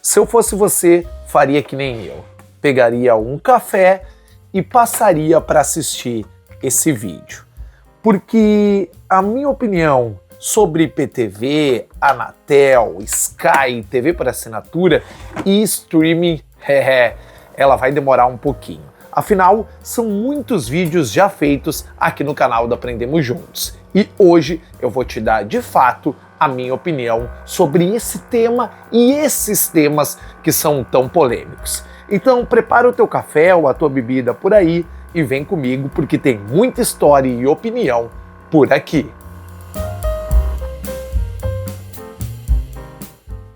Se eu fosse você, faria que nem eu. Pegaria um café e passaria para assistir esse vídeo. Porque a minha opinião sobre IPTV, Anatel, Sky, TV por assinatura e streaming, ela vai demorar um pouquinho. Afinal, são muitos vídeos já feitos aqui no canal do Aprendemos Juntos. E hoje eu vou te dar, de fato, a minha opinião sobre esse tema e esses temas que são tão polêmicos. Então, prepara o teu café ou a tua bebida por aí e vem comigo porque tem muita história e opinião por aqui.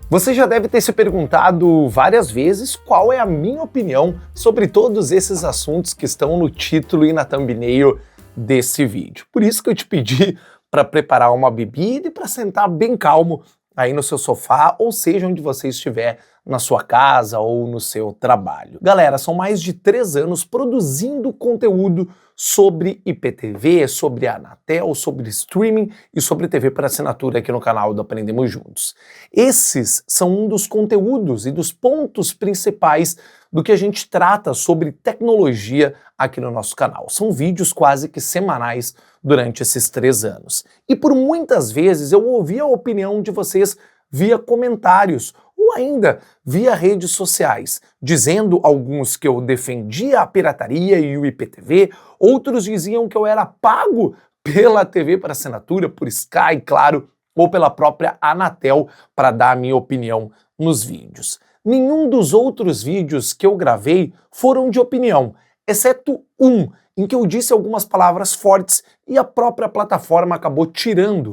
Você já deve ter se perguntado várias vezes qual é a minha opinião sobre todos esses assuntos que estão no título e na thumbnail desse vídeo. Por isso que eu te pedi para preparar uma bebida e para sentar bem calmo aí no seu sofá, ou seja, onde você estiver, na sua casa ou no seu trabalho. Galera, são mais de 3 anos produzindo conteúdo sobre IPTV, sobre a Anatel, sobre streaming e sobre TV por assinatura aqui no canal do Aprendemos Juntos. Esses são um dos conteúdos e dos pontos principais do que a gente trata sobre tecnologia aqui no nosso canal. São vídeos quase que semanais durante esses 3 anos. E por muitas vezes eu ouvi a opinião de vocês via comentários ou ainda via redes sociais, dizendo alguns que eu defendia a pirataria e o IPTV, outros diziam que eu era pago pela TV por assinatura, por Sky, claro, ou pela própria Anatel para dar a minha opinião nos vídeos. Nenhum dos outros vídeos que eu gravei foram de opinião, exceto um, em que eu disse algumas palavras fortes e a própria plataforma acabou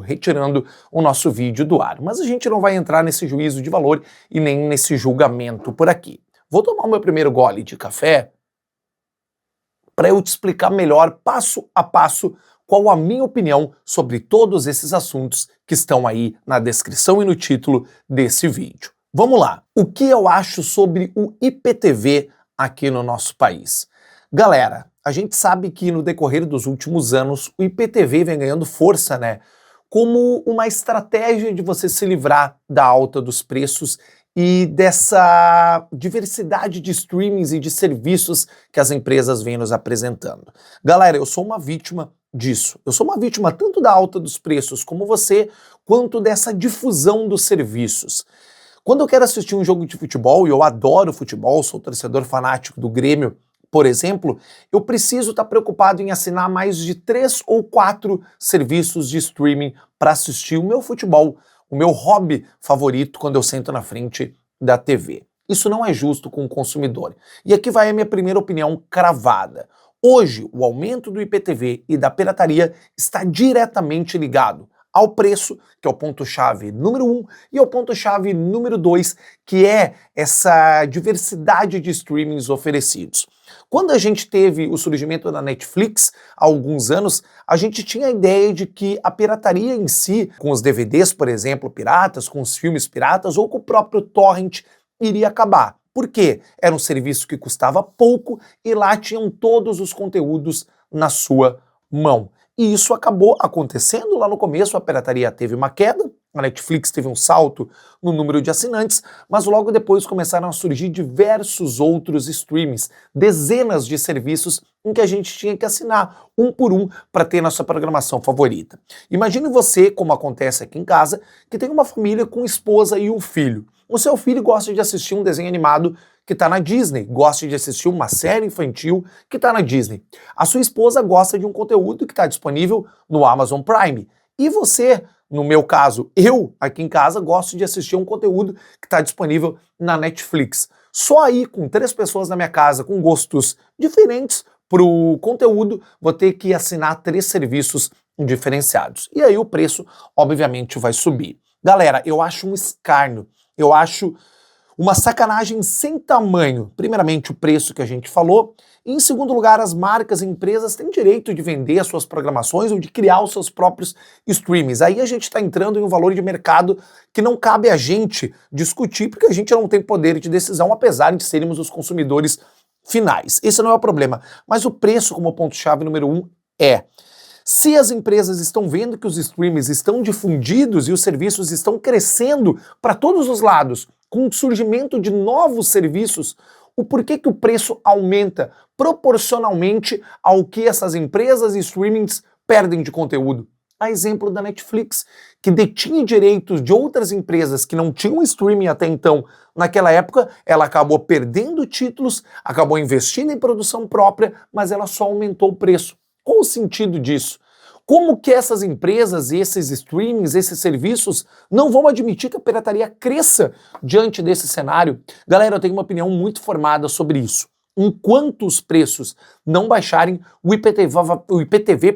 retirando o nosso vídeo do ar. Mas a gente não vai entrar nesse juízo de valor e nem nesse julgamento por aqui. Vou tomar o meu primeiro gole de café para eu te explicar melhor, passo a passo, qual a minha opinião sobre todos esses assuntos que estão aí na descrição e no título desse vídeo. Vamos lá. O que eu acho sobre o IPTV aqui no nosso país? Galera, a gente sabe que no decorrer dos últimos anos o IPTV vem ganhando força, né? Como uma estratégia de você se livrar da alta dos preços e dessa diversidade de streamings e de serviços que as empresas vêm nos apresentando. Galera, eu sou uma vítima disso. Eu sou uma vítima tanto da alta dos preços como você, quanto dessa difusão dos serviços. Quando eu quero assistir um jogo de futebol, e eu adoro futebol, sou torcedor fanático do Grêmio, por exemplo, eu preciso estar preocupado em assinar mais de 3 ou 4 serviços de streaming para assistir o meu futebol, o meu hobby favorito quando eu sento na frente da TV. Isso não é justo com o consumidor. E aqui vai a minha primeira opinião cravada. Hoje, o aumento do IPTV e da pirataria está diretamente ligado ao preço, que é o ponto-chave número 1, e ao ponto-chave número 2, que é essa diversidade de streamings oferecidos. Quando a gente teve o surgimento da Netflix há alguns anos, a gente tinha a ideia de que a pirataria em si, com os DVDs, por exemplo, piratas, com os filmes piratas ou com o próprio torrent, iria acabar. Por quê? Era um serviço que custava pouco e lá tinham todos os conteúdos na sua mão. E isso acabou acontecendo lá no começo, a pirataria teve uma queda, a Netflix teve um salto no número de assinantes, mas logo depois começaram a surgir diversos outros streams, dezenas de serviços em que a gente tinha que assinar um por um para ter nossa programação favorita. Imagine você, como acontece aqui em casa, que tem uma família com esposa e um filho. O seu filho gosta de assistir um desenho animado que está na Disney, gosta de assistir uma série infantil que está na Disney. A sua esposa gosta de um conteúdo que está disponível no Amazon Prime. E você, no meu caso, eu aqui em casa gosto de assistir um conteúdo que está disponível na Netflix. Só aí, com 3 pessoas na minha casa com gostos diferentes para o conteúdo, vou ter que assinar 3 serviços diferenciados. E aí o preço, obviamente, vai subir. Galera, eu acho um escárnio, eu acho uma sacanagem sem tamanho. Primeiramente, o preço que a gente falou. E, em segundo lugar, as marcas e empresas têm direito de vender as suas programações ou de criar os seus próprios streams. Aí a gente está entrando em um valor de mercado que não cabe a gente discutir, porque a gente não tem poder de decisão, apesar de sermos os consumidores finais. Esse não é o problema. Mas o preço, como ponto-chave número 1, é: se as empresas estão vendo que os streams estão difundidos e os serviços estão crescendo para todos os lados, com o surgimento de novos serviços, o porquê que o preço aumenta proporcionalmente ao que essas empresas e streamings perdem de conteúdo. A exemplo da Netflix, que detinha direitos de outras empresas que não tinham streaming até então. Naquela época, ela acabou perdendo títulos, acabou investindo em produção própria, mas ela só aumentou o preço. Qual o sentido disso? Como que essas empresas, esses streamings, esses serviços não vão admitir que a pirataria cresça diante desse cenário? Galera, eu tenho uma opinião muito formada sobre isso. Enquanto os preços não baixarem, o IPTV,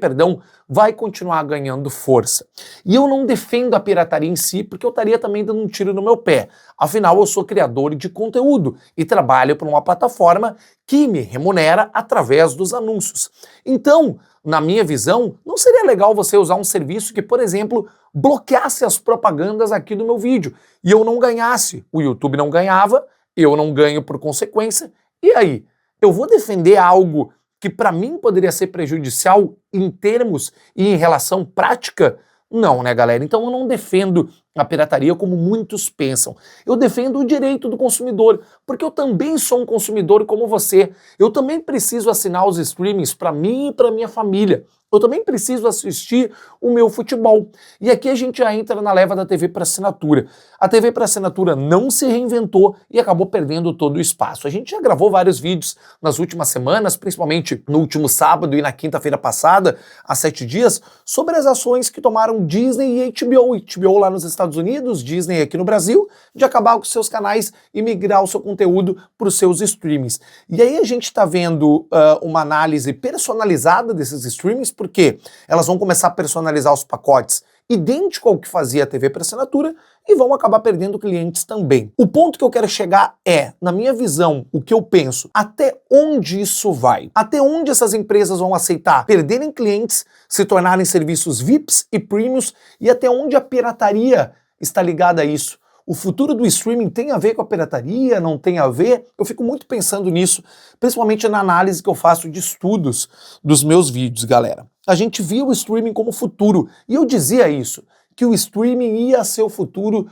vai continuar ganhando força. E eu não defendo a pirataria em si, porque eu estaria também dando um tiro no meu pé. Afinal, eu sou criador de conteúdo e trabalho para uma plataforma que me remunera através dos anúncios. Então, na minha visão, não seria legal você usar um serviço que, por exemplo, bloqueasse as propagandas aqui do meu vídeo e eu não ganhasse. O YouTube não ganhava, eu não ganho por consequência. E aí, eu vou defender algo que para mim poderia ser prejudicial em termos e em relação prática? Não, né, galera? Então eu não defendo a pirataria como muitos pensam. Eu defendo o direito do consumidor, porque eu também sou um consumidor como você. Eu também preciso assinar os streamings para mim e para minha família. Eu também preciso assistir o meu futebol. E aqui a gente já entra na leva da TV para assinatura. A TV para assinatura não se reinventou e acabou perdendo todo o espaço. A gente já gravou vários vídeos nas últimas semanas, principalmente no último sábado e na quinta-feira passada, há 7 dias, sobre as ações que tomaram Disney e HBO. HBO lá nos Estados Unidos, Disney aqui no Brasil, de acabar com seus canais e migrar o seu conteúdo para os seus streamings. E aí a gente está vendo uma análise personalizada desses streamings, porque elas vão começar a personalizar os pacotes idêntico ao que fazia a TV por assinatura e vão acabar perdendo clientes também. O ponto que eu quero chegar é, na minha visão, o que eu penso, até onde isso vai? Até onde essas empresas vão aceitar perderem clientes, se tornarem serviços VIPs e premiums, e até onde a pirataria está ligada a isso? O futuro do streaming tem a ver com a pirataria? Não tem a ver? Eu fico muito pensando nisso, principalmente na análise que eu faço de estudos dos meus vídeos, galera. A gente via o streaming como futuro, e eu dizia isso, que o streaming ia ser o futuro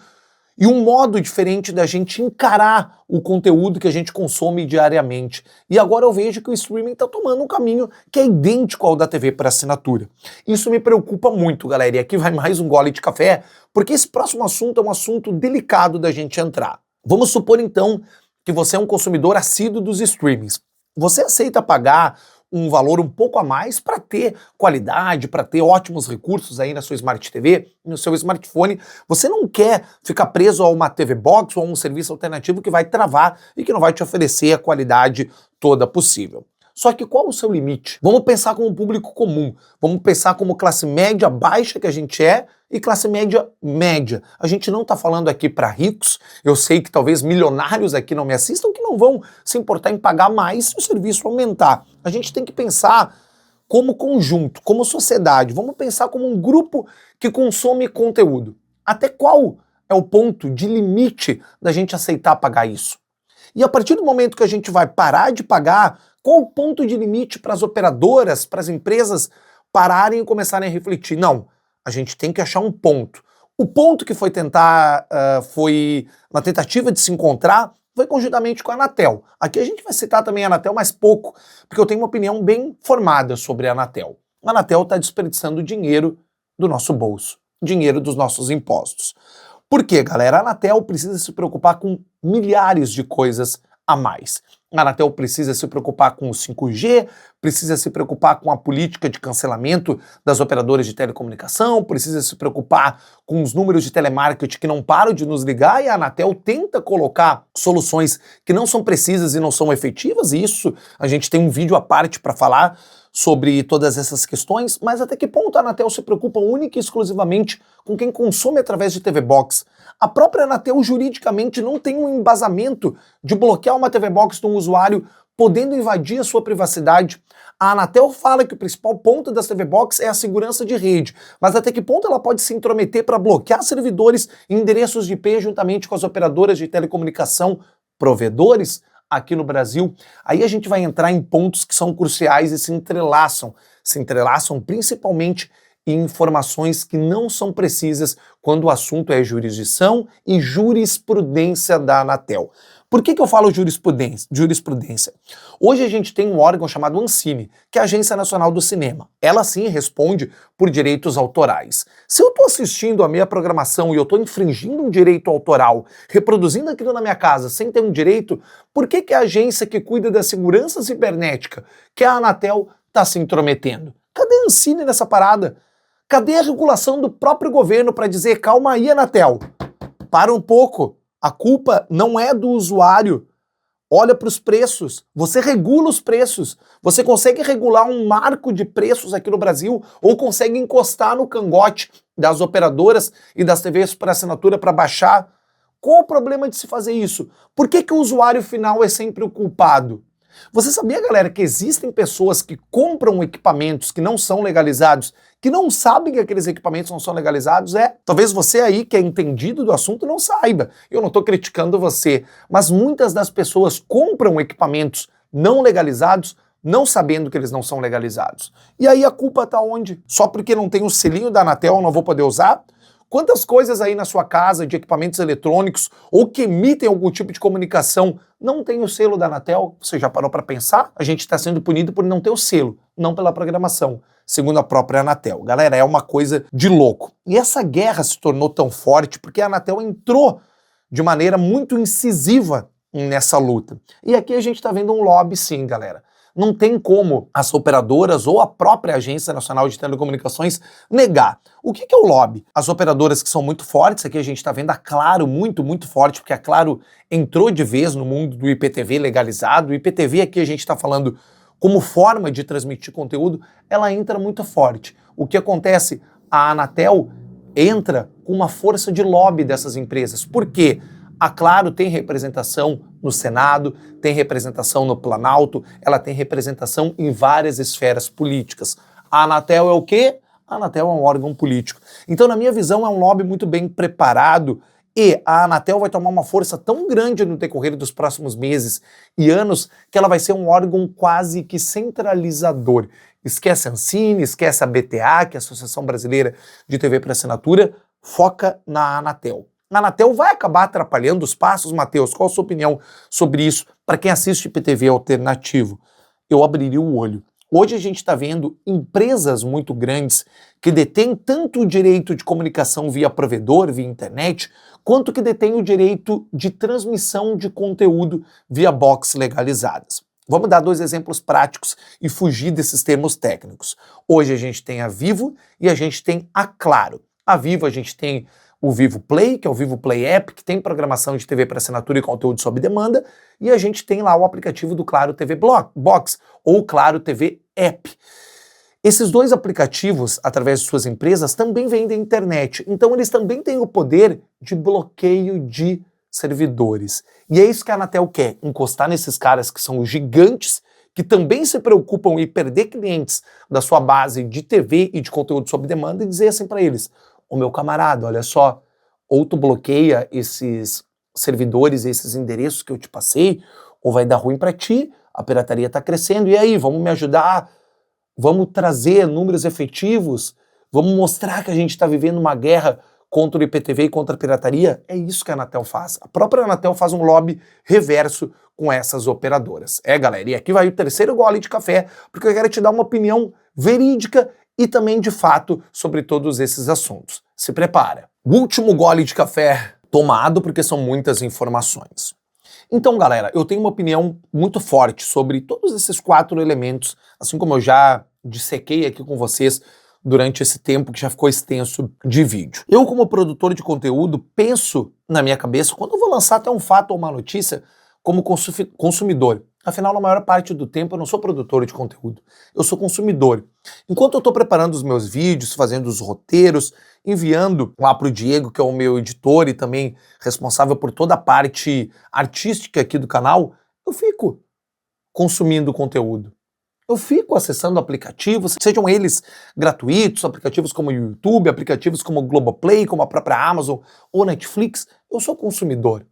e um modo diferente da gente encarar o conteúdo que a gente consome diariamente. E agora eu vejo que o streaming está tomando um caminho que é idêntico ao da TV por assinatura. Isso me preocupa muito, galera. E aqui vai mais um gole de café, porque esse próximo assunto é um assunto delicado da gente entrar. Vamos supor, então, que você é um consumidor assíduo dos streamings. Você aceita pagar um valor um pouco a mais para ter qualidade, para ter ótimos recursos aí na sua Smart TV, no seu smartphone. Você não quer ficar preso a uma TV Box ou a um serviço alternativo que vai travar e que não vai te oferecer a qualidade toda possível. Só que qual o seu limite? Vamos pensar como público comum, vamos pensar como classe média baixa que a gente é e classe média média. A gente não está falando aqui para ricos, eu sei que talvez milionários aqui não me assistam, que não vão se importar em pagar mais se o serviço aumentar. A gente tem que pensar como conjunto, como sociedade, vamos pensar como um grupo que consome conteúdo. Até qual é o ponto de limite da gente aceitar pagar isso? E a partir do momento que a gente vai parar de pagar, qual o ponto de limite para as operadoras, para as empresas pararem e começarem a refletir? Não, a gente tem que achar um ponto. O ponto que foi foi na tentativa de se encontrar, foi conjuntamente com a Anatel. Aqui a gente vai citar também a Anatel, mas pouco, porque eu tenho uma opinião bem formada sobre a Anatel. A Anatel está desperdiçando dinheiro do nosso bolso, dinheiro dos nossos impostos. Por quê, galera? A Anatel precisa se preocupar com milhares de coisas a mais. A Anatel precisa se preocupar com o 5G, precisa se preocupar com a política de cancelamento das operadoras de telecomunicação, precisa se preocupar com os números de telemarketing que não param de nos ligar, e a Anatel tenta colocar soluções que não são precisas e não são efetivas, e isso a gente tem um vídeo à parte para falar sobre todas essas questões, mas até que ponto a Anatel se preocupa única e exclusivamente com quem consome através de TV Box? A própria Anatel juridicamente não tem um embasamento de bloquear uma TV Box de um usuário podendo invadir a sua privacidade. A Anatel fala que o principal ponto das TV Box é a segurança de rede, mas até que ponto ela pode se intrometer para bloquear servidores e endereços de IP juntamente com as operadoras de telecomunicação, provedores aqui no Brasil? Aí a gente vai entrar em pontos que são cruciais e se entrelaçam principalmente e informações que não são precisas quando o assunto é jurisdição e jurisprudência da Anatel. Por que eu falo jurisprudência? Hoje a gente tem um órgão chamado Ancine, que é a Agência Nacional do Cinema. Ela sim responde por direitos autorais. Se eu estou assistindo a minha programação e eu estou infringindo um direito autoral, reproduzindo aquilo na minha casa sem ter um direito, por que a agência que cuida da segurança cibernética, que é a Anatel, está se intrometendo? Cadê a Ancine nessa parada? Cadê a regulação do próprio governo para dizer, calma aí, Anatel, para um pouco. A culpa não é do usuário. Olha para os preços. Você regula os preços. Você consegue regular um marco de preços aqui no Brasil ou consegue encostar no cangote das operadoras e das TVs por assinatura para baixar? Qual o problema de se fazer isso? Por que o usuário final é sempre o culpado? Você sabia, galera, que existem pessoas que compram equipamentos que não são legalizados, que não sabem que aqueles equipamentos não são legalizados? Talvez você aí que é entendido do assunto não saiba. Eu não estou criticando você, mas muitas das pessoas compram equipamentos não legalizados não sabendo que eles não são legalizados. E aí a culpa está onde? Só porque não tem o selinho da Anatel eu não vou poder usar? Quantas coisas aí na sua casa de equipamentos eletrônicos ou que emitem algum tipo de comunicação não tem o selo da Anatel? Você já parou para pensar? A gente está sendo punido por não ter o selo, não pela programação, segundo a própria Anatel. Galera, é uma coisa de louco. E essa guerra se tornou tão forte porque a Anatel entrou de maneira muito incisiva nessa luta. E aqui a gente está vendo um lobby sim, galera. Não tem como as operadoras ou a própria Agência Nacional de Telecomunicações negar. O que é o lobby? As operadoras que são muito fortes, aqui a gente está vendo a Claro muito forte, porque a Claro entrou de vez no mundo do IPTV legalizado. O IPTV aqui a gente está falando como forma de transmitir conteúdo, ela entra muito forte. O que acontece? A Anatel entra com uma força de lobby dessas empresas. Por quê? A Claro tem representação no Senado, tem representação no Planalto, ela tem representação em várias esferas políticas. A Anatel é o quê? A Anatel é um órgão político. Então, na minha visão, é um lobby muito bem preparado e a Anatel vai tomar uma força tão grande no decorrer dos próximos meses e anos que ela vai ser um órgão quase que centralizador. Esquece a Ancine, esquece a BTA, que é a Associação Brasileira de TV por Assinatura, foca na Anatel. A Anatel vai acabar atrapalhando os passos, Matheus? Qual a sua opinião sobre isso? Para quem assiste IPTV alternativo, eu abriria o olho. Hoje a gente está vendo empresas muito grandes que detêm tanto o direito de comunicação via provedor, via internet, quanto que detêm o direito de transmissão de conteúdo via box legalizadas. Vamos dar 2 exemplos práticos e fugir desses termos técnicos. Hoje a gente tem a Vivo e a gente tem a Claro. A Vivo a gente tem o Vivo Play, que é o Vivo Play App, que tem programação de TV para assinatura e conteúdo sob demanda, e a gente tem lá o aplicativo do Claro TV Box, ou Claro TV App. Esses 2 aplicativos, através de suas empresas, também vendem internet, então eles também têm o poder de bloqueio de servidores. E é isso que a Anatel quer, encostar nesses caras que são gigantes, que também se preocupam em perder clientes da sua base de TV e de conteúdo sob demanda e dizer assim para eles: ô meu camarada, olha só, ou tu bloqueia esses servidores, esses endereços que eu te passei, ou vai dar ruim para ti, a pirataria está crescendo, e aí, vamos me ajudar? Vamos trazer números efetivos? Vamos mostrar que a gente está vivendo uma guerra contra o IPTV e contra a pirataria? É isso que a Anatel faz. A própria Anatel faz um lobby reverso com essas operadoras. Galera, e aqui vai o 3º gole de café, porque eu quero te dar uma opinião verídica e também de fato sobre todos esses assuntos. Se prepara. O último gole de café tomado, porque são muitas informações. Então, galera, eu tenho uma opinião muito forte sobre todos esses 4 elementos, assim como eu já dissequei aqui com vocês durante esse tempo que já ficou extenso de vídeo. Eu, como produtor de conteúdo, penso na minha cabeça, quando eu vou lançar até um fato ou uma notícia, como consumidor. Afinal, na maior parte do tempo, eu não sou produtor de conteúdo, eu sou consumidor. Enquanto eu estou preparando os meus vídeos, fazendo os roteiros, enviando lá para o Diego, que é o meu editor e também responsável por toda a parte artística aqui do canal, eu fico consumindo conteúdo. Eu fico acessando aplicativos, sejam eles gratuitos, aplicativos como o YouTube, aplicativos como o Globoplay, como a própria Amazon ou Netflix. Eu sou consumidor.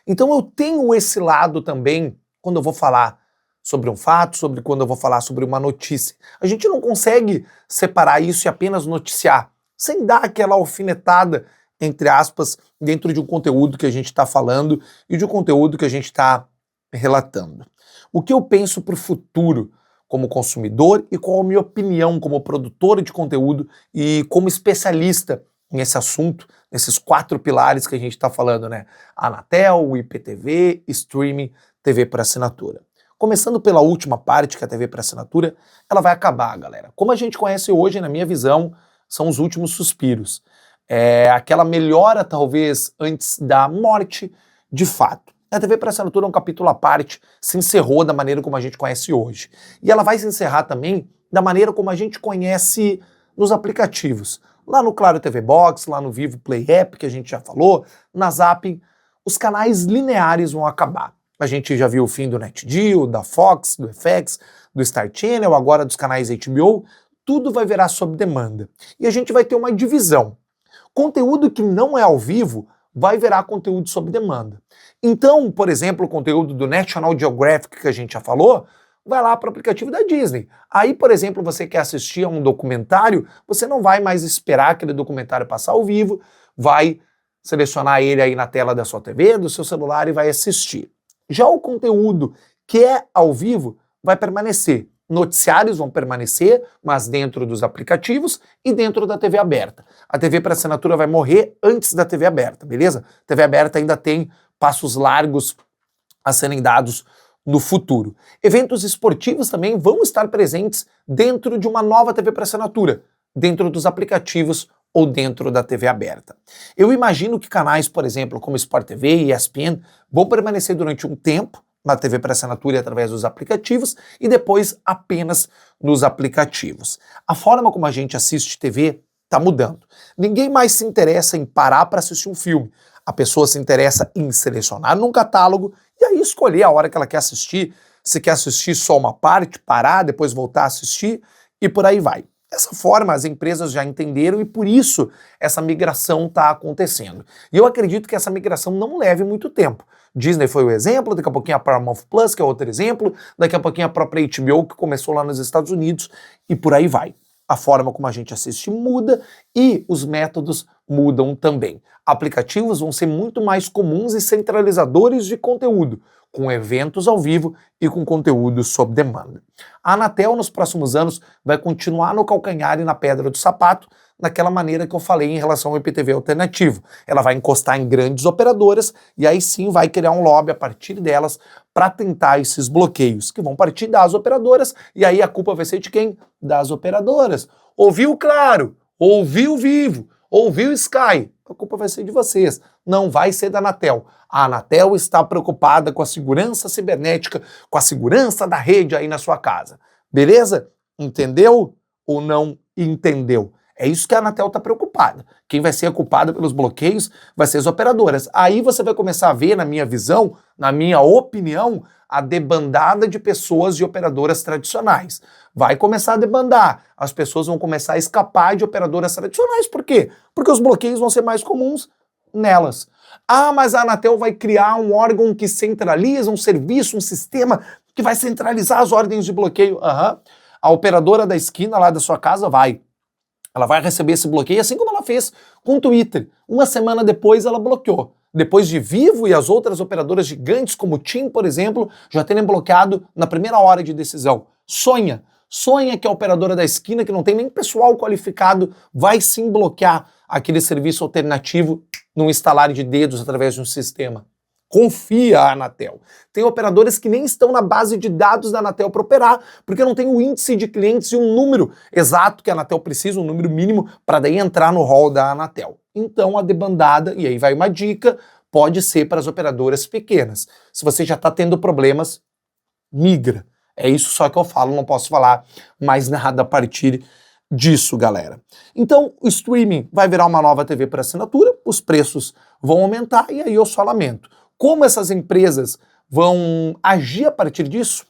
Então eu tenho esse lado também quando eu vou falar sobre um fato, sobre quando eu vou falar sobre uma notícia. A gente não consegue separar isso e apenas noticiar, sem dar aquela alfinetada, entre aspas, dentro de um conteúdo que a gente está falando e de um conteúdo que a gente está relatando. O que eu penso para o futuro como consumidor e qual a minha opinião como produtor de conteúdo e como especialista nesse assunto, nesses 4 pilares que a gente está falando, né? Anatel, IPTV, streaming, TV por assinatura. Começando pela última parte, que é a TV por assinatura, ela vai acabar, galera. Como a gente conhece hoje, na minha visão, são os últimos suspiros. É aquela melhora, talvez, antes da morte, de fato. A TV por assinatura é um capítulo à parte, se encerrou da maneira como a gente conhece hoje. E ela vai se encerrar também da maneira como a gente conhece nos aplicativos. Lá no Claro TV Box, lá no Vivo Play App, que a gente já falou, na Zapping, os canais lineares vão acabar. A gente já viu o fim do NetGeo, da Fox, do FX, do Star Channel, agora dos canais HBO, tudo vai virar sob demanda. E a gente vai ter uma divisão. Conteúdo que não é ao vivo vai virar conteúdo sob demanda. Então, por exemplo, o conteúdo do National Geographic que a gente já falou, vai lá para o aplicativo da Disney. Aí, por exemplo, você quer assistir a um documentário, você não vai mais esperar aquele documentário passar ao vivo, vai selecionar ele aí na tela da sua TV, do seu celular e vai assistir. Já o conteúdo que é ao vivo vai permanecer. Noticiários vão permanecer, mas dentro dos aplicativos e dentro da TV aberta. A TV por assinatura vai morrer antes da TV aberta, beleza? A TV aberta ainda tem passos largos a serem dados no futuro. Eventos esportivos também vão estar presentes dentro de uma nova TV por assinatura, dentro dos aplicativos ou dentro da TV aberta. Eu imagino que canais, por exemplo, como Sport TV e ESPN, vão permanecer durante um tempo na TV por assinatura e através dos aplicativos e depois apenas nos aplicativos. A forma como a gente assiste TV está mudando. Ninguém mais se interessa em parar para assistir um filme. A pessoa se interessa em selecionar num catálogo e aí escolher a hora que ela quer assistir. Se quer assistir só uma parte, parar, depois voltar a assistir e por aí vai. Dessa forma, as empresas já entenderam e por isso essa migração está acontecendo. E eu acredito que essa migração não leve muito tempo. Disney foi o exemplo, daqui a pouquinho a Paramount Plus, que é outro exemplo, daqui a pouquinho a própria HBO, que começou lá nos Estados Unidos, e por aí vai. A forma como a gente assiste muda e os métodos mudam também. Aplicativos vão ser muito mais comuns e centralizadores de conteúdo, com eventos ao vivo e com conteúdo sob demanda. A Anatel, nos próximos anos, vai continuar no calcanhar e na pedra do sapato, naquela maneira que eu falei em relação ao IPTV alternativo. Ela vai encostar em grandes operadoras e aí sim vai criar um lobby a partir delas para tentar esses bloqueios, que vão partir das operadoras e aí a culpa vai ser de quem? Das operadoras. Ouviu Claro, ouviu Vivo, ouviu Sky, a culpa vai ser de vocês, não vai ser da Anatel. A Anatel está preocupada com a segurança cibernética, com a segurança da rede aí na sua casa. Beleza? Entendeu ou não entendeu? É isso que a Anatel está preocupada. Quem vai ser culpada pelos bloqueios vai ser as operadoras. Aí você vai começar a ver, na minha visão, na minha opinião, a debandada de pessoas de operadoras tradicionais. Vai começar a debandar. As pessoas vão começar a escapar de operadoras tradicionais. Por quê? Porque os bloqueios vão ser mais comuns nelas. Ah, mas a Anatel vai criar um órgão que centraliza um serviço, um sistema que vai centralizar as ordens de bloqueio. A operadora da esquina lá da sua casa vai. Ela vai receber esse bloqueio, assim como ela fez com o Twitter. Uma semana depois ela bloqueou. Depois de Vivo e as outras operadoras gigantes, como o TIM, por exemplo, já terem bloqueado na primeira hora de decisão. Sonha que a operadora da esquina, que não tem nem pessoal qualificado, vai sim bloquear aquele serviço alternativo num estalar de dedos através de um sistema. Confia a Anatel. Tem operadoras que nem estão na base de dados da Anatel para operar, porque não tem o índice de clientes e um número exato que a Anatel precisa, um número mínimo, para daí entrar no hall da Anatel. Então a debandada, e aí vai uma dica, pode ser para as operadoras pequenas. Se você já está tendo problemas, migra. É isso só que eu falo, não posso falar mais nada a partir disso, galera. Então, o streaming vai virar uma nova TV por assinatura, os preços vão aumentar e aí eu só lamento. Como essas empresas vão agir a partir disso?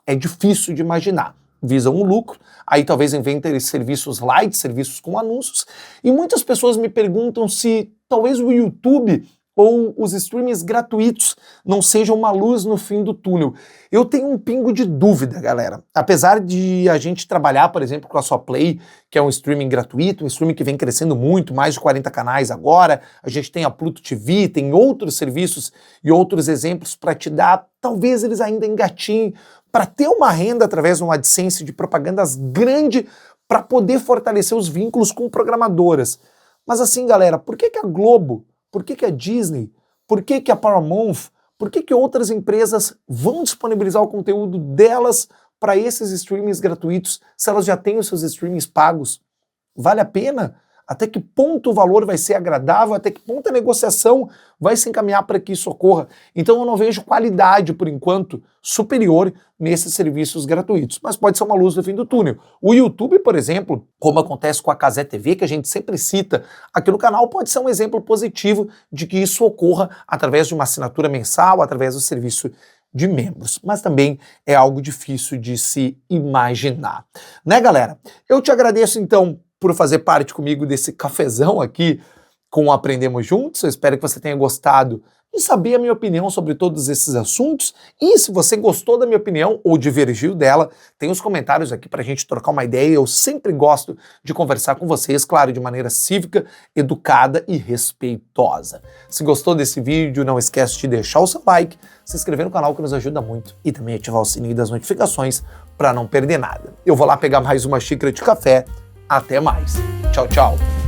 É difícil de imaginar. Visam um lucro, aí talvez inventem serviços light, serviços com anúncios, e muitas pessoas me perguntam se talvez o YouTube ou os streamings gratuitos não sejam uma luz no fim do túnel. Eu tenho um pingo de dúvida, galera. Apesar de a gente trabalhar, por exemplo, com a SoPlay, que é um streaming gratuito, um streaming que vem crescendo muito, mais de 40 canais agora, a gente tem a Pluto TV, tem outros serviços e outros exemplos para te dar, talvez eles ainda engatinhem para ter uma renda através de um AdSense de propagandas grande para poder fortalecer os vínculos com programadoras. Mas assim, galera, por que a Globo, por que a Disney, por que a Paramount, por que outras empresas vão disponibilizar o conteúdo delas para esses streamings gratuitos se elas já têm os seus streamings pagos? Vale a pena? Até que ponto o valor vai ser agradável? Até que ponto a negociação vai se encaminhar para que isso ocorra? Então eu não vejo qualidade, por enquanto, superior nesses serviços gratuitos. Mas pode ser uma luz no fim do túnel. O YouTube, por exemplo, como acontece com a Cazé TV, que a gente sempre cita aqui no canal, pode ser um exemplo positivo de que isso ocorra através de uma assinatura mensal, através do serviço de membros. Mas também é algo difícil de se imaginar. Né, galera? Eu te agradeço, então, por fazer parte comigo desse cafezão aqui com o Aprendemos Juntos. Eu espero que você tenha gostado de saber a minha opinião sobre todos esses assuntos. E se você gostou da minha opinião ou divergiu dela, tem os comentários aqui para a gente trocar uma ideia. Eu sempre gosto de conversar com vocês, claro, de maneira cívica, educada e respeitosa. Se gostou desse vídeo, não esquece de deixar o seu like, se inscrever no canal que nos ajuda muito e também ativar o sininho das notificações para não perder nada. Eu vou lá pegar mais uma xícara de café. Até mais. Tchau, tchau.